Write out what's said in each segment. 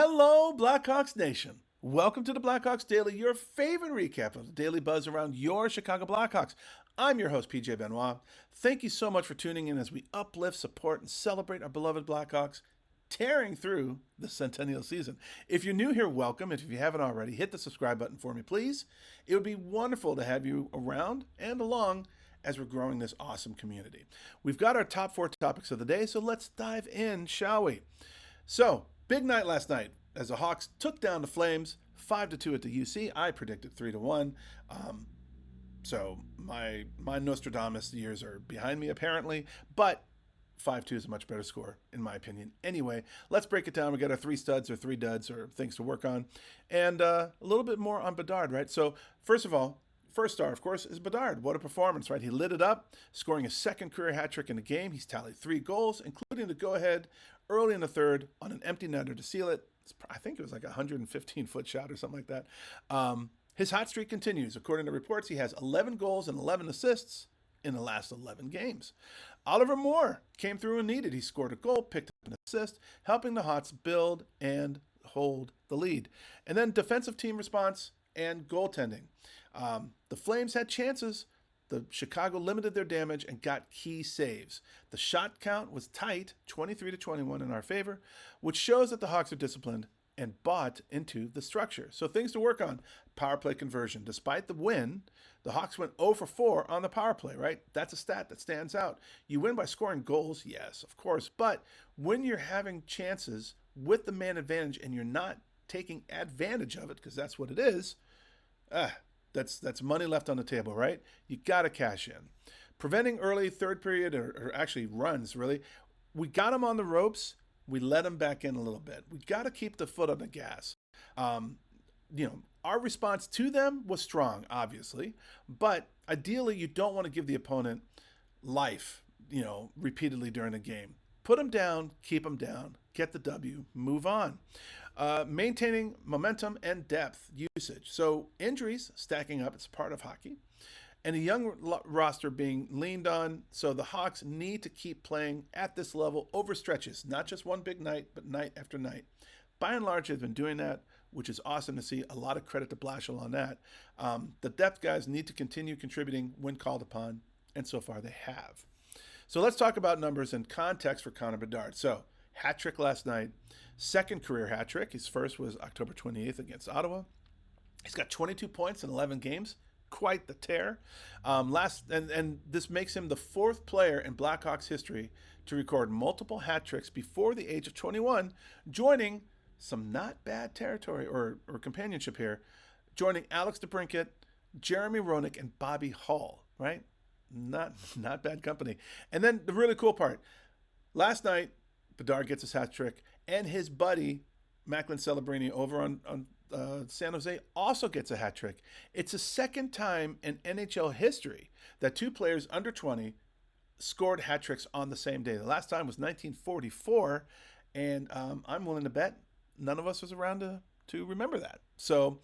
Hello, Blackhawks Nation. Welcome to the Blackhawks Daily, your favorite recap of the daily buzz around your Chicago Blackhawks. I'm your host, PJ Benoit. Thank you so much for tuning in as we uplift, support, and celebrate our beloved Blackhawks tearing through the centennial season. If you're new here, welcome. And if you haven't already, hit the subscribe button for me, please. It would be wonderful to have you around and along as we're growing this awesome community. We've got our top 4 topics of the day, so let's dive in, shall we? So, big night last night as the Hawks took down the Flames 5-2 at the UC. I predicted 3-1. So my Nostradamus years are behind me apparently, but 5-2 is a much better score in my opinion. Anyway, let's break it down. We got our 3 studs or 3 duds or things to work on, and a little bit more on Bedard, right? So first of all, first star, of course, is Bedard. What a performance, right? He lit it up, scoring his second career hat trick in the game. He's tallied 3 goals, including the go-ahead early in the third on an empty netter to seal it. I think it was like a 115-foot shot or something like that. His hot streak continues. According to reports, he has 11 goals and 11 assists in the last 11 games. Oliver Moore came through when needed. He scored a goal, picked up an assist, helping the Hawks build and hold the lead. And then defensive team response and goaltending. The Flames had chances. The Chicago limited their damage and got key saves. The shot count was tight, 23-21 in our favor, which shows that the Hawks are disciplined and bought into the structure. So things to work on. Power play conversion. Despite the win, the Hawks went 0 for 4 on the power play, right? That's a stat that stands out. You win by scoring goals, yes, of course. But when you're having chances with the man advantage and you're not taking advantage of it, because that's what it is, that's money left on the table, right? You got to cash in. Preventing early third period or actually runs, really. We got them on the ropes. We let them back in a little bit. We got to keep the foot on the gas. Our response to them was strong, obviously, but ideally you don't want to give the opponent life, repeatedly during the game. Put them down, keep them down, get the W, move on. Maintaining momentum and depth usage. So injuries stacking up, it's part of hockey. And a young roster being leaned on, so the Hawks need to keep playing at this level over stretches, not just one big night, but night after night. By and large, they've been doing that, which is awesome to see. A lot of credit to Blachawks on that. The depth guys need to continue contributing when called upon, and so far they have. So let's talk about numbers and context for Connor Bedard. So, hat trick last night, second career hat trick. His first was October 28th against Ottawa. He's got 22 points in 11 games. Quite the tear. And this makes him the 4th player in Blackhawks history to record multiple hat tricks before the age of 21, joining some not bad territory or companionship here, joining Alex DeBrincat, Jeremy Roenick, and Bobby Hull, right? Not bad company. And then the really cool part, last night, Bedard gets his hat trick, and his buddy, Macklin Celebrini, over on San Jose, also gets a hat trick. It's the second time in NHL history that 2 players under 20 scored hat tricks on the same day. The last time was 1944, and I'm willing to bet none of us was around to remember that. So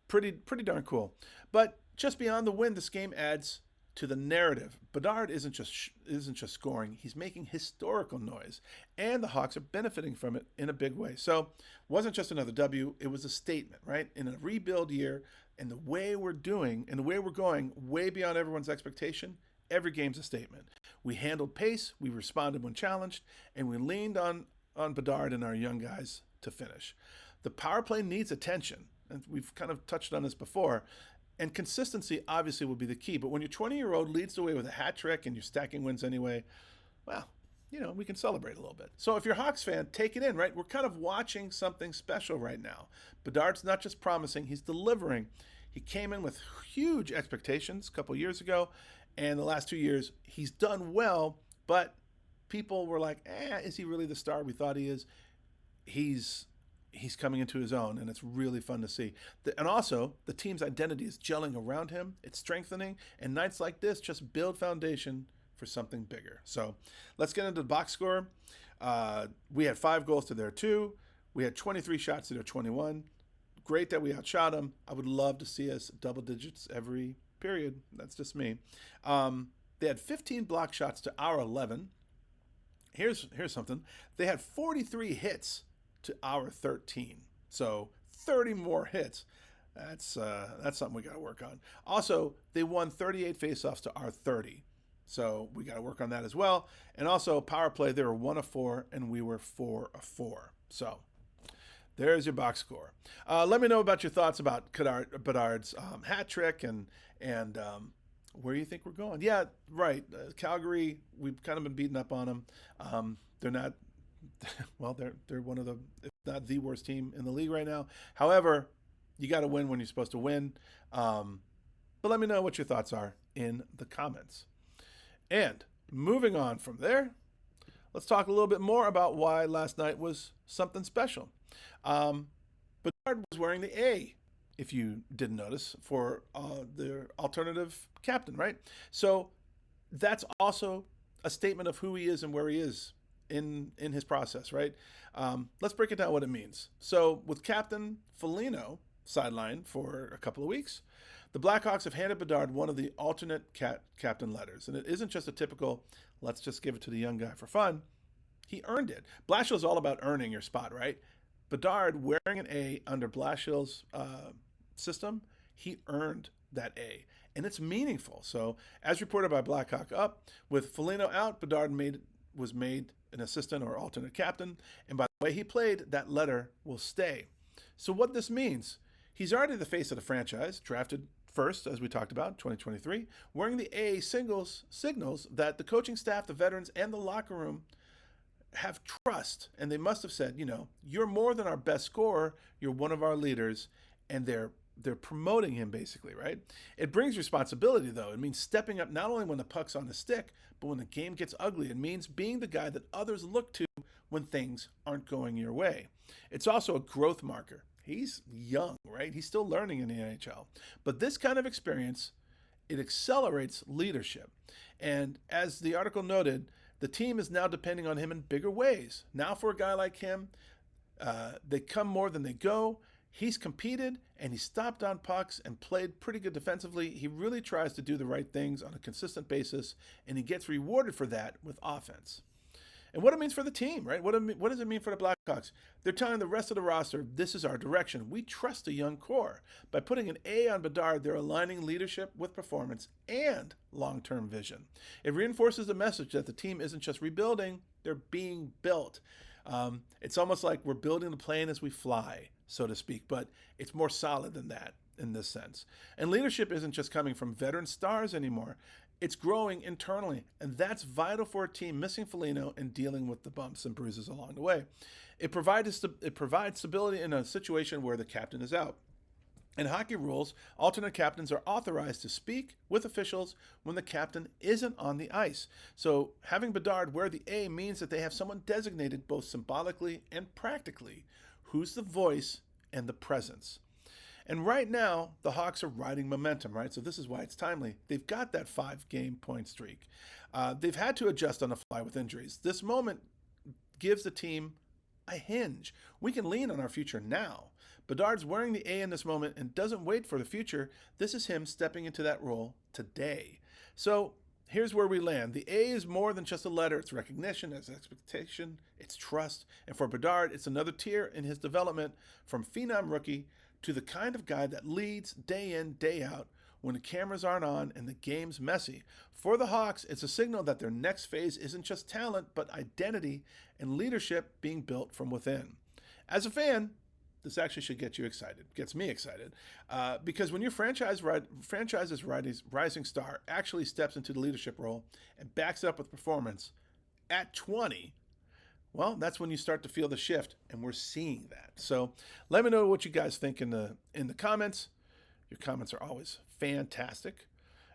pretty darn cool. But just beyond the win, this game adds to the narrative. Bedard isn't just scoring, he's making historical noise, and the Hawks are benefiting from it in a big way. So it wasn't just another W, it was a statement, right? In a rebuild year, and the way we're doing and the way we're going way beyond everyone's expectation, every game's a statement. We handled pace, we responded when challenged, and we leaned on Bedard and our young guys to finish. The power play needs attention, and we've kind of touched on this before. And consistency obviously will be the key. But when your 20-year-old leads the way with a hat trick and you're stacking wins anyway, well, we can celebrate a little bit. So if you're a Hawks fan, take it in, right? We're kind of watching something special right now. Bedard's not just promising, he's delivering. He came in with huge expectations a couple years ago, and the last 2 years, he's done well, but people were like, is he really the star we thought he is? He's coming into his own, and it's really fun to see. And also, the team's identity is gelling around him. It's strengthening, and nights like this just build foundation for something bigger. So let's get into the box score. We had 5 goals to their 2. We had 23 shots to their 21. Great that we outshot them. I would love to see us double digits every period. That's just me. They had 15 block shots to our 11. Here's something. They had 43 hits to our 13. So 30 more hits. That's something we got to work on. Also, they won 38 faceoffs to our 30. So we got to work on that as well. And also power play, they were 1 of 4 and we were 4 of 4. So there's your box score. Let me know about your thoughts about Bedard's hat trick and where you think we're going. Yeah, right. Calgary, we've kind of been beating up on them. They're not, well, they're one of the, if not the worst team in the league right now. However, you got to win when you're supposed to win. But let me know what your thoughts are in the comments. And moving on from there, let's talk a little bit more about why last night was something special. Bedard was wearing the A, if you didn't notice, for the alternative captain, right? So that's also a statement of who he is and where he is in his process, right? Let's break it down what it means. So with Captain Foligno sidelined for a couple of weeks, the Blackhawks have handed Bedard one of the alternate captain letters. And it isn't just a typical, let's just give it to the young guy for fun. He earned it. Blashill's all about earning your spot, right? Bedard wearing an A under Blashill's system, he earned that A. And it's meaningful. So as reported by Blackhawk Up, with Foligno out, Bedard was made an assistant or alternate captain. And by the way he played, that letter will stay. So what this means, he's already the face of the franchise, drafted first, as we talked about, 2023. Wearing the A signals that the coaching staff, the veterans, and the locker room have trust. And they must have said, you're more than our best scorer. You're one of our leaders. And they're promoting him, basically, right? It brings responsibility, though. It means stepping up not only when the puck's on the stick, but when the game gets ugly. It means being the guy that others look to when things aren't going your way. It's also a growth marker. He's young, right? He's still learning in the NHL. But this kind of experience, it accelerates leadership. And as the article noted, the team is now depending on him in bigger ways. Now for a guy like him, they come more than they go. He's competed and he stopped on pucks and played pretty good defensively. He really tries to do the right things on a consistent basis, and he gets rewarded for that with offense. And what it means for the team, right? What does it mean for the Blackhawks? They're telling the rest of the roster, this is our direction. We trust a young core. By putting an A on Bedard, they're aligning leadership with performance and long-term vision. It reinforces the message that the team isn't just rebuilding, they're being built. It's almost like we're building the plane as we fly, so to speak, but it's more solid than that in this sense. And leadership isn't just coming from veteran stars anymore. It's growing internally, and that's vital for a team missing Foligno and dealing with the bumps and bruises along the way. It provides stability in a situation where the captain is out. In hockey rules, alternate captains are authorized to speak with officials when the captain isn't on the ice. So having Bedard wear the A means that they have someone designated both symbolically and practically who's the voice and the presence. And right now, the Hawks are riding momentum, right? So this is why it's timely. They've got that 5-game point streak. They've had to adjust on the fly with injuries. This moment gives the team a hinge. We can lean on our future now. Bedard's wearing the A in this moment and doesn't wait for the future. This is him stepping into that role today. So here's where we land. The A is more than just a letter. It's recognition, it's expectation, it's trust. And for Bedard, it's another tier in his development from phenom rookie to the kind of guy that leads day in, day out when the cameras aren't on and the game's messy. For the Hawks, it's a signal that their next phase isn't just talent, but identity and leadership being built from within. As a fan, this actually should get you excited, gets me excited, because when your franchise's rising star actually steps into the leadership role and backs up with performance at 20, well, that's when you start to feel the shift, and we're seeing that. So let me know what you guys think in the comments. Your comments are always fantastic.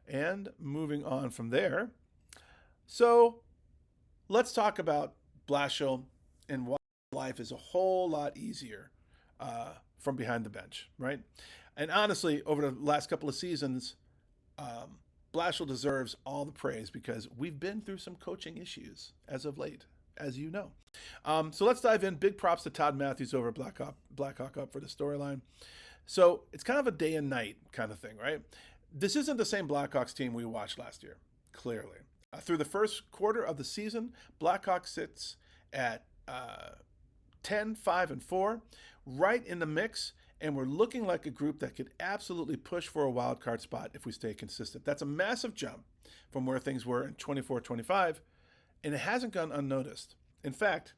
And moving on from there, so let's talk about Blashill and why life is a whole lot easier from behind the bench, right? And honestly, over the last couple of seasons, Blashill deserves all the praise because we've been through some coaching issues as of late, as you know. So let's dive in. Big props to Todd Matthews over at Blackhawk Up for the storyline. So it's kind of a day and night kind of thing, right? This isn't the same Blackhawks team we watched last year, clearly. Through the first quarter of the season, Blackhawks sits at 10, 5, and 4, right in the mix, and we're looking like a group that could absolutely push for a wild card spot if we stay consistent. That's a massive jump from where things were in 24-25, and it hasn't gone unnoticed. In fact,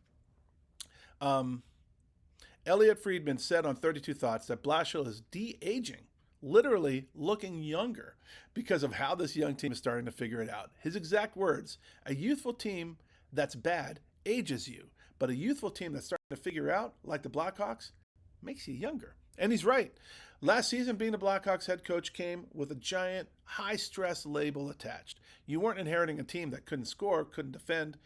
Elliot Friedman said on 32 Thoughts that Blashill is de-aging, literally looking younger, because of how this young team is starting to figure it out. His exact words: a youthful team that's bad ages you, but a youthful team that's starting to figure out, like the Blackhawks, makes you younger. And he's right. Last season, being the Blackhawks head coach came with a giant high-stress label attached. You weren't inheriting a team that couldn't score, couldn't defend,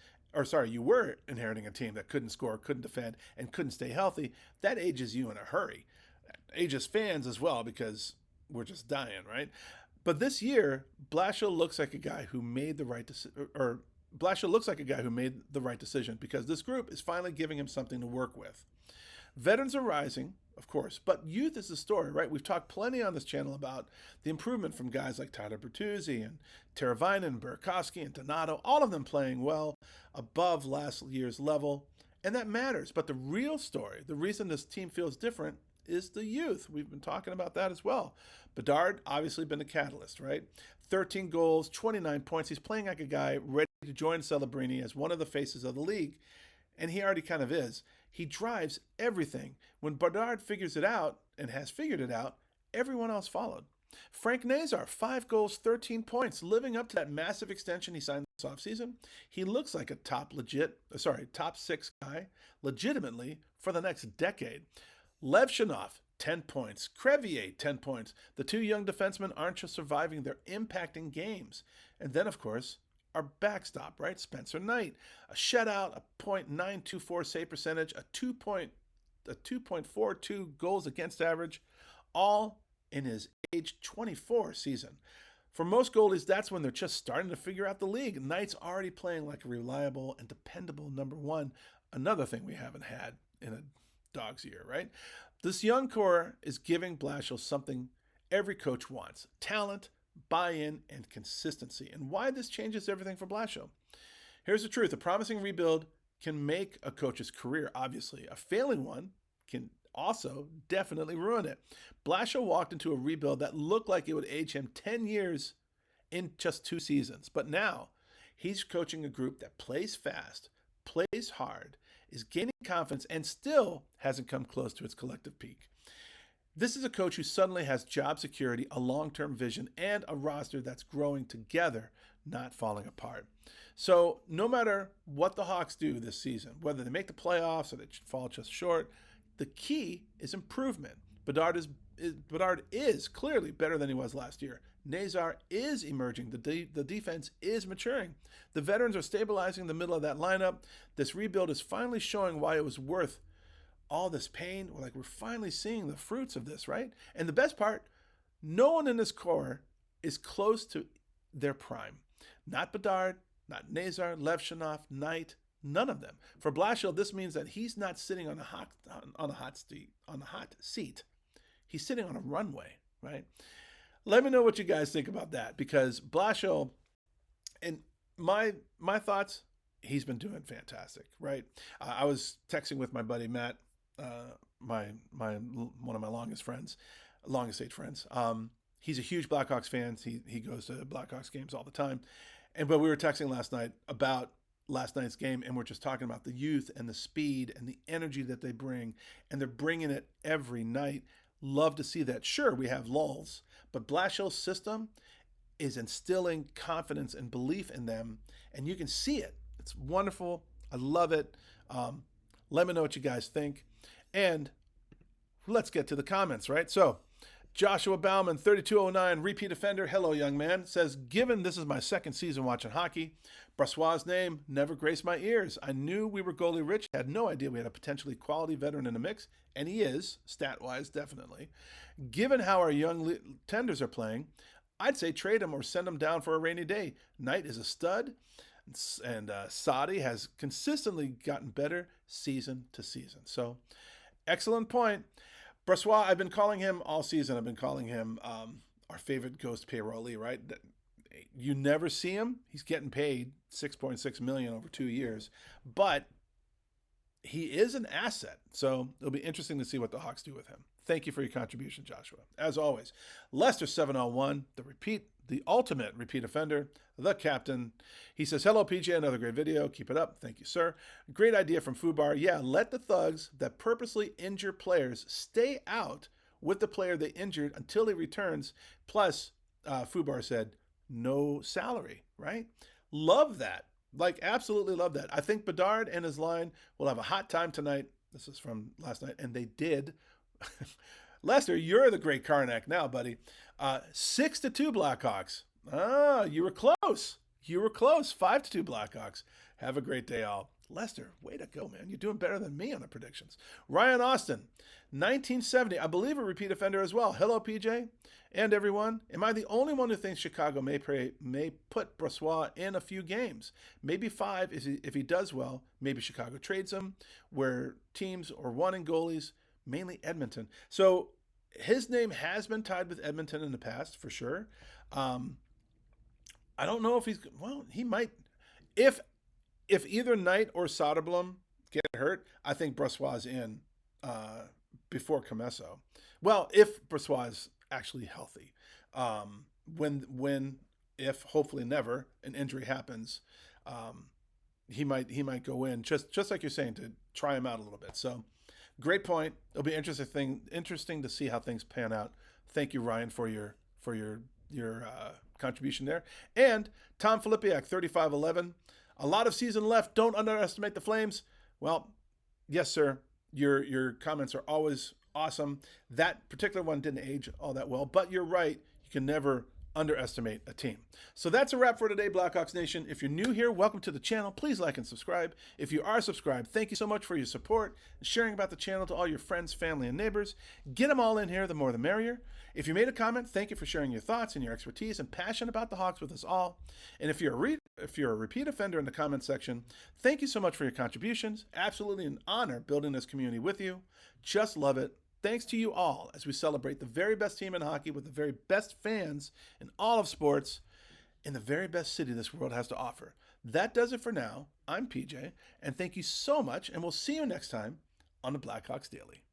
you were inheriting a team that couldn't score, couldn't defend, and couldn't stay healthy. That ages you in a hurry. Ages fans as well, because we're just dying, right? But this year, Blashill looks like a guy who made the right decision, because this group is finally giving him something to work with. Veterans are rising, of course, but youth is the story, right? We've talked plenty on this channel about the improvement from guys like Tyler Bertuzzi and Teravainen, Burakovsky, and Donato, all of them playing well above last year's level, and that matters. But the real story, the reason this team feels different, is the youth. We've been talking about that as well. Bedard, obviously been the catalyst, right? 13 goals, 29 points. He's playing like a guy ready to join Celebrini as one of the faces of the league, and he already kind of is. He drives everything. When Bedard figures it out, and has figured it out, everyone else followed. Frank Nazar, 5 goals, 13 points, living up to that massive extension he signed this offseason. He looks like a top 6 guy, legitimately, for the next decade. Levshinov, 10 points. Crevier, 10 points. The two young defensemen aren't just surviving, they're impacting games. And then, of course, our backstop, right? Spencer Knight, a shutout, a .924 save percentage, a 2.42 goals against average, all in his age 24 season. For most goalies, that's when they're just starting to figure out the league. Knight's already playing like a reliable and dependable number one, another thing we haven't had in a dog's year, right? This young core is giving Blashill something every coach wants: talent, buy-in, and consistency. And why this changes everything for Blashill. Here's the truth. A promising rebuild can make a coach's career, obviously. A failing one can also definitely ruin it. Blashill walked into a rebuild that looked like it would age him 10 years in just 2 seasons. But now he's coaching a group that plays fast, plays hard, is gaining confidence, and still hasn't come close to its collective peak. This is a coach who suddenly has job security, a long-term vision, and a roster that's growing together, not falling apart. So no matter what the Hawks do this season, whether they make the playoffs or they fall just short, the key is improvement. Bedard is clearly better than he was last year. Nazar is emerging. The defense is maturing. The veterans are stabilizing the middle of that lineup. This rebuild is finally showing why it was worth all this pain. We're finally seeing the fruits of this, right? And the best part, no one in this core is close to their prime. Not Bedard, not Nazar, Levshinov, Knight, none of them. For Blashill, this means that he's not sitting on a hot seat. He's sitting on a runway, right? Let me know what you guys think about that, because Blashill, and my thoughts, he's been doing fantastic, right? I was texting with my buddy Matt, one of my longest age friends. He's a huge Blackhawks fan. He goes to Blackhawks games all the time. But we were texting last night about last night's game, and we're just talking about the youth and the speed and the energy that they bring, and they're bringing it every night. Love to see that. Sure, we have lulls, but Blashill's system is instilling confidence and belief in them, and you can see it. It's wonderful. I love it. Let me know what you guys think, and let's get to the comments, right? So Joshua Bauman, 3209, repeat offender. Hello, young man. Says, given this is my second season watching hockey, Brassois' name never graced my ears. I knew we were goalie rich, had no idea we had a potentially quality veteran in the mix, and he is, stat-wise, definitely. Given how our young tenders are playing, I'd say trade him or send him down for a rainy day. Knight is a stud, and Sadi has consistently gotten better season to season. So, excellent point. Brassois, I've been calling him all season. I've been calling him our favorite ghost payrollee, right? You never see him. He's getting paid $6.6 million over 2 years, but he is an asset. So it'll be interesting to see what the Hawks do with him. Thank you for your contribution, Joshua. As always, Lester 701, the ultimate repeat offender, the captain. He says, hello, PJ, another great video. Keep it up. Thank you, sir. Great idea from Fubar. Yeah, let the thugs that purposely injure players stay out with the player they injured until he returns. Plus, Fubar said, no salary, right? Love that. Like, absolutely love that. I think Bedard and his line will have a hot time tonight. This is from last night, and they did. Lester, you're the great Karnak now, buddy. 6-2 Blackhawks. Ah, you were close. You were close. 5-2 Blackhawks. Have a great day, all. Lester, way to go, man. You're doing better than me on the predictions. Ryan Austin, 1970. I believe a repeat offender as well. Hello, PJ and everyone. Am I the only one who thinks Chicago may put Brossoit in a few games? Maybe 5 if he does well. Maybe Chicago trades him, where teams are wanting goalies, mainly Edmonton. So his name has been tied with Edmonton in the past, for sure. I don't know if he might. If either Knight or Soderblom get hurt, I think Brossoit is in before Comesso. Well, if Brossoit is actually healthy. If hopefully never an injury happens, he might go in just like you're saying, to try him out a little bit. So great point. It'll be interesting to see how things pan out. Thank you, Ryan, for your contribution there. And Tom Filipiak, 3511. A lot of season left. Don't underestimate the Flames. Well, yes, sir. Your comments are always awesome. That particular one didn't age all that well, but you're right. You can never underestimate a team. So that's a wrap for today, Blackhawks Nation. If you're new here, welcome to the channel. Please like and subscribe. If you are subscribed, thank you so much for your support and sharing about the channel to all your friends, family, and neighbors. Get them all in here, the more the merrier. If you made a comment, thank you for sharing your thoughts and your expertise and passion about the Hawks with us all. And if you're a repeat offender in the comment section, thank you so much for your contributions. Absolutely an honor building this community with you. Just love it. Thanks to you all as we celebrate the very best team in hockey with the very best fans in all of sports in the very best city this world has to offer. That does it for now. I'm PJ, and thank you so much, and we'll see you next time on the Blackhawks Daily.